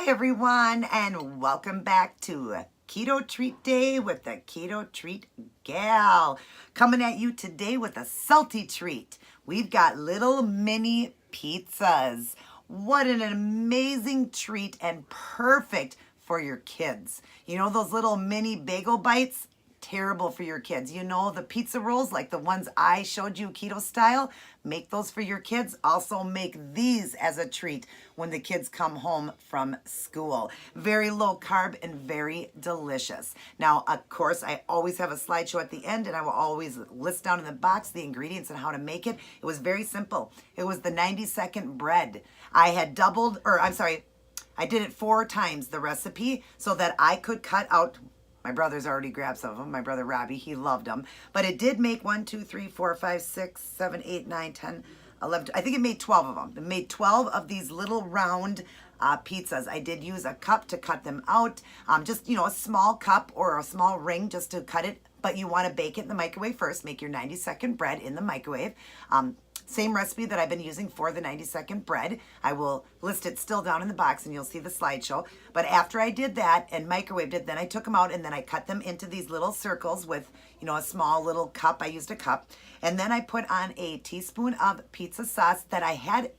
Hi everyone, and welcome back to Keto Treat Day with the Keto Treat Gal. Coming at you today with a salty treat. We've got little mini pizzas. What an amazing treat and perfect for your kids. You know those little mini bagel bites? Terrible for your kids. You know the pizza rolls like the ones I showed you keto style? Make those for your kids. Also make these as a treat when the kids come home from school. Very low carb and very delicious. Now, of course, I always have a slideshow at the end and I will always list down in the box the ingredients and how to make it. It was very simple. It was the 90-second bread. I did it 4 times the recipe so that I could cut out. My brother's already grabbed some of them. My brother Robbie, he loved them. But it did make 1, 2, 3, 4, 5, 6, 7, 8, 9, 10, 11. I think it made 12 of them. It made 12 of these little round pizzas. I did use a cup to cut them out. Just, a small cup or a small ring just to cut it. But you want to bake it in the microwave first. Make your 90-second bread in the microwave. Same recipe that I've been using for the 90-second bread. I will list it still down in the box and you'll see the slideshow. But after I did that and microwaved it, then I took them out and then I cut them into these little circles with, a small little cup. I used a cup. And then I put on a teaspoon of pizza sauce that I had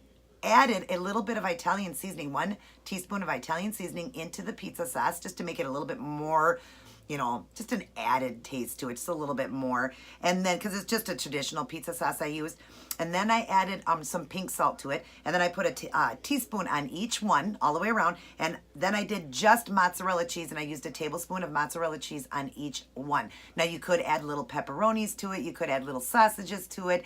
added a little bit of Italian seasoning, 1 teaspoon of Italian seasoning into the pizza sauce just to make it a little bit more, just an added taste to it, just a little bit more. And then, because it's just a traditional pizza sauce I use. And then I added some pink salt to it. And then I put a teaspoon on each one all the way around. And then I did just mozzarella cheese and I used a tablespoon of mozzarella cheese on each one. Now you could add little pepperonis to it. You could add little sausages to it.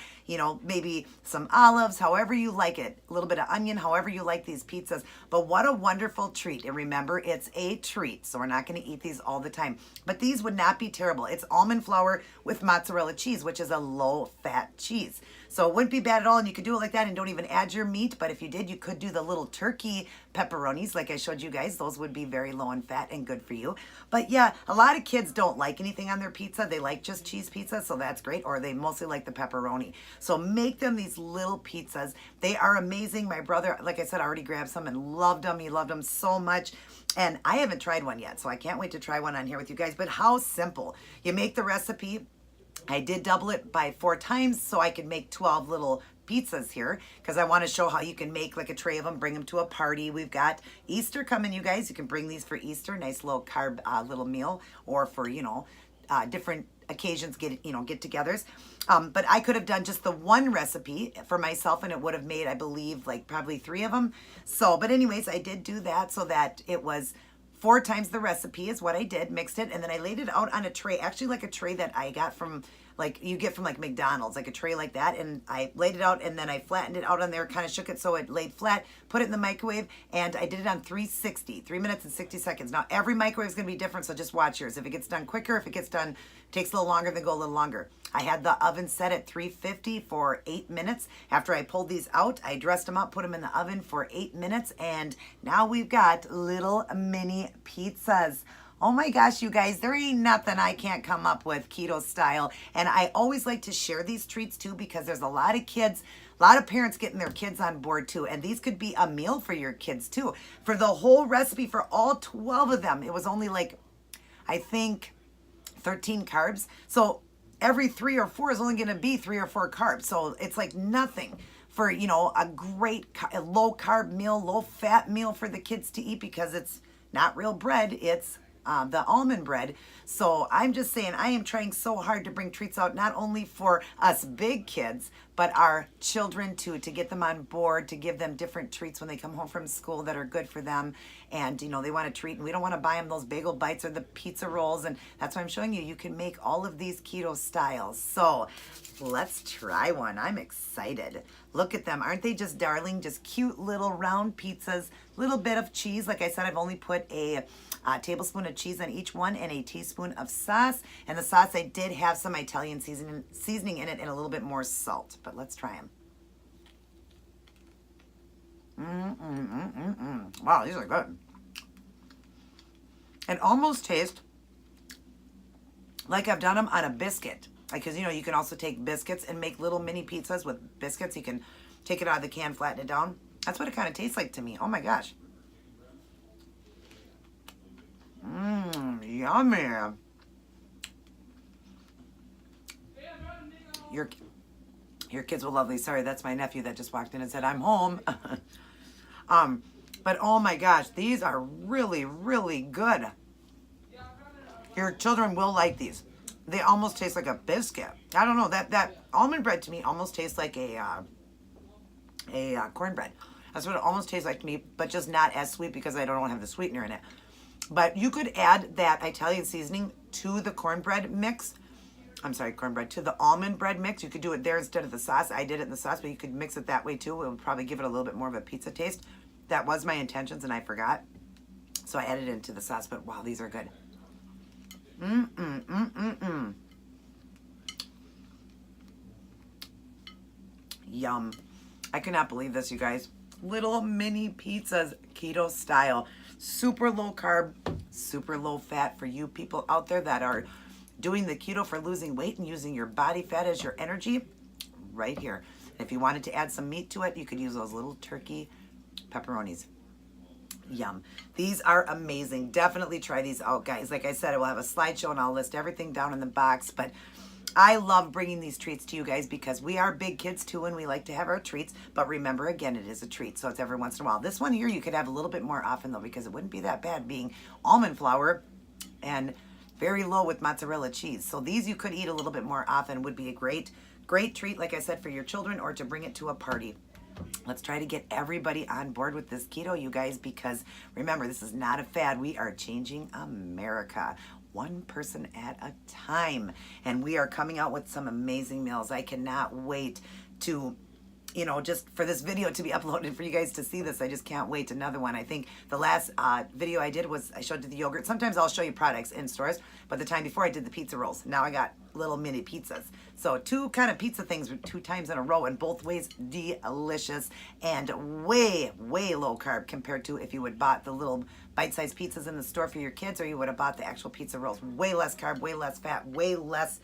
Maybe some olives, however you like it. A little bit of onion, however you like these pizzas. But what a wonderful treat. And remember, it's a treat. So we're not going to eat these all the time. But these would not be terrible. It's almond flour with mozzarella cheese, which is a low-fat cheese. So it wouldn't be bad at all, and you could do it like that and don't even add your meat. But if you did, you could do the little turkey pepperonis like I showed you guys. Those would be very low in fat and good for you. But yeah, a lot of kids don't like anything on their pizza. They like just cheese pizza, so that's great. Or they mostly like the pepperoni. So make them these little pizzas. They are amazing. My brother, like I said, already grabbed some and loved them. He loved them so much. And I haven't tried one yet, so I can't wait to try one on here with you guys. But how simple. You make the recipe. I did double it by 4 times so I could make 12 little pizzas here because I want to show how you can make like a tray of them, bring them to a party. We've got Easter coming, you guys. You can bring these for Easter, nice low carb little meal, or for, different occasions, get-togethers. But I could have done just the one recipe for myself and it would have made, I believe, like probably 3 of them. So, but anyways, I did do that so that it was 4 times the recipe is what I did, mixed it, and then I laid it out on a tray, actually like a tray that I got from, like you get from like McDonald's, like a tray like that, and I laid it out and then I flattened it out on there, kind of shook it so it laid flat, put it in the microwave, and I did it on 360, 3 minutes and 60 seconds. Now every microwave is going to be different, so just watch yours. If it gets done quicker, if it gets done, takes a little longer, then go a little longer. I had the oven set at 350 for 8 minutes. After I pulled these out, I dressed them up, put them in the oven for 8 minutes, and now we've got little mini pizzas. Oh my gosh, you guys, there ain't nothing I can't come up with keto style. And I always like to share these treats too because there's a lot of kids, a lot of parents getting their kids on board too. And these could be a meal for your kids too. For the whole recipe, for all 12 of them, it was only like, I think, 13 carbs. So every 3 or 4 is only going to be 3 or 4 carbs. So it's like nothing for, a great low carb meal, low fat meal for the kids to eat because it's not real bread. It's the almond bread. So I'm just saying, I am trying so hard to bring treats out, not only for us big kids, but our children too, to get them on board, to give them different treats when they come home from school that are good for them. And, they want a treat and we don't want to buy them those bagel bites or the pizza rolls. And that's why I'm showing you, you can make all of these keto styles. So let's try one. I'm excited. Look at them. Aren't they just darling? Just cute little round pizzas, little bit of cheese. Like I said, I've only put a tablespoon of cheese on each one and a teaspoon of sauce. And the sauce, I did have some Italian seasoning in it and a little bit more salt. But let's try them. Wow, these are good. It almost tastes like I've done them on a biscuit. Because, you can also take biscuits and make little mini pizzas with biscuits. You can take it out of the can, flatten it down. That's what it kind of tastes like to me. Oh my gosh. Yummy. Your kids will love these. Sorry, that's my nephew that just walked in and said, I'm home. But oh my gosh, these are really, really good. Your children will like these. They almost taste like a biscuit. I don't know, that almond bread to me almost tastes like a cornbread. That's what it almost tastes like to me, but just not as sweet because I don't have the sweetener in it. But you could add that Italian seasoning to the cornbread mix. I'm sorry, cornbread, to the almond bread mix. You could do it there instead of the sauce. I did it in the sauce, but you could mix it that way too. It would probably give it a little bit more of a pizza taste. That was my intentions and I forgot. So I added it into the sauce, but wow, these are good. Yum. I cannot believe this, you guys. Little mini pizzas, keto style. Super low carb, super low fat for you people out there that are doing the keto for losing weight and using your body fat as your energy. Right here. If you wanted to add some meat to it, you could use those little turkey pepperonis. Yum. These are amazing. Definitely try these out, guys. Like I said, I will have a slideshow and I'll list everything down in the box. But I love bringing these treats to you guys because we are big kids too and we like to have our treats. But remember, again, it is a treat. So it's every once in a while. This one here you could have a little bit more often though because it wouldn't be that bad being almond flour and very low with mozzarella cheese. So these you could eat a little bit more often. Would be a great treat, like I said, for your children or to bring it to a party. Let's try to get everybody on board with this keto, you guys, because remember, this is not a fad. We are changing America, one person at a time. And we are coming out with some amazing meals. I cannot wait to, you know, just for this video to be uploaded for you guys to see this. I just can't wait. Another one. I think the last video I did was I showed you the yogurt. Sometimes I'll show you products in stores, but the time before I did the pizza rolls. Now I got little mini pizzas. So two kind of pizza things 2 times in a row, and both ways delicious and way, way low carb compared to if you would bought the little bite-sized pizzas in the store for your kids or you would have bought the actual pizza rolls. Way less carb, way less fat, way less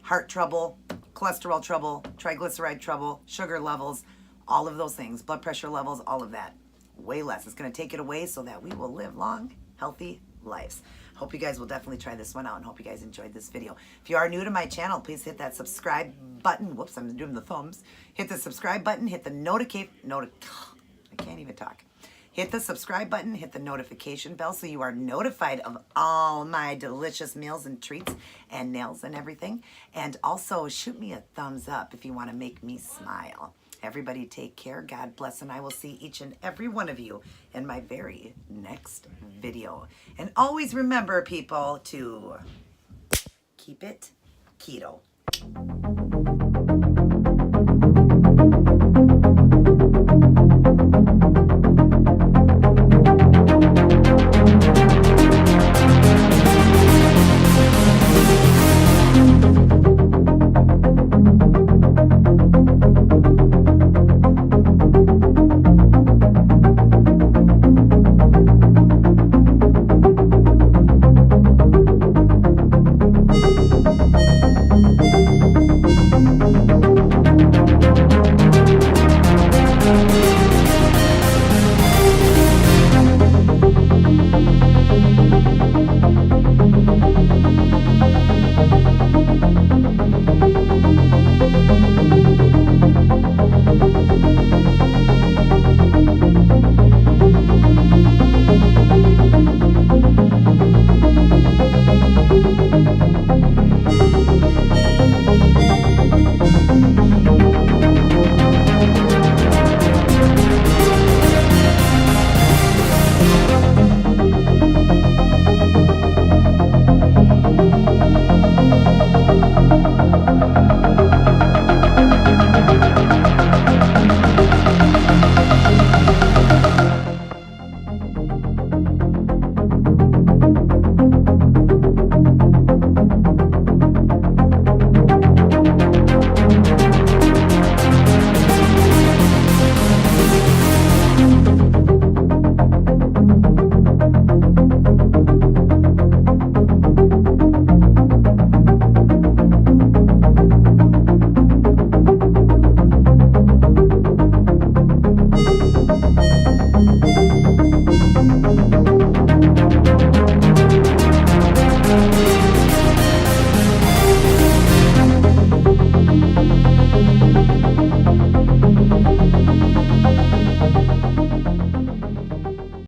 heart trouble, cholesterol trouble, triglyceride trouble, sugar levels, all of those things, blood pressure levels, all of that. Way less. It's going to take it away so that we will live long, healthy lives. Hope you guys will definitely try this one out and hope you guys enjoyed this video. If you are new to my channel, please hit that subscribe button. Whoops, I'm doing the thumbs. Hit the subscribe button, hit the I can't even talk. Hit the subscribe button, hit the notification bell so you are notified of all my delicious meals and treats and nails and everything. And also shoot me a thumbs up if you want to make me smile. Everybody take care. God bless, and I will see each and every one of you in my very next video. And always remember, people, to keep it keto.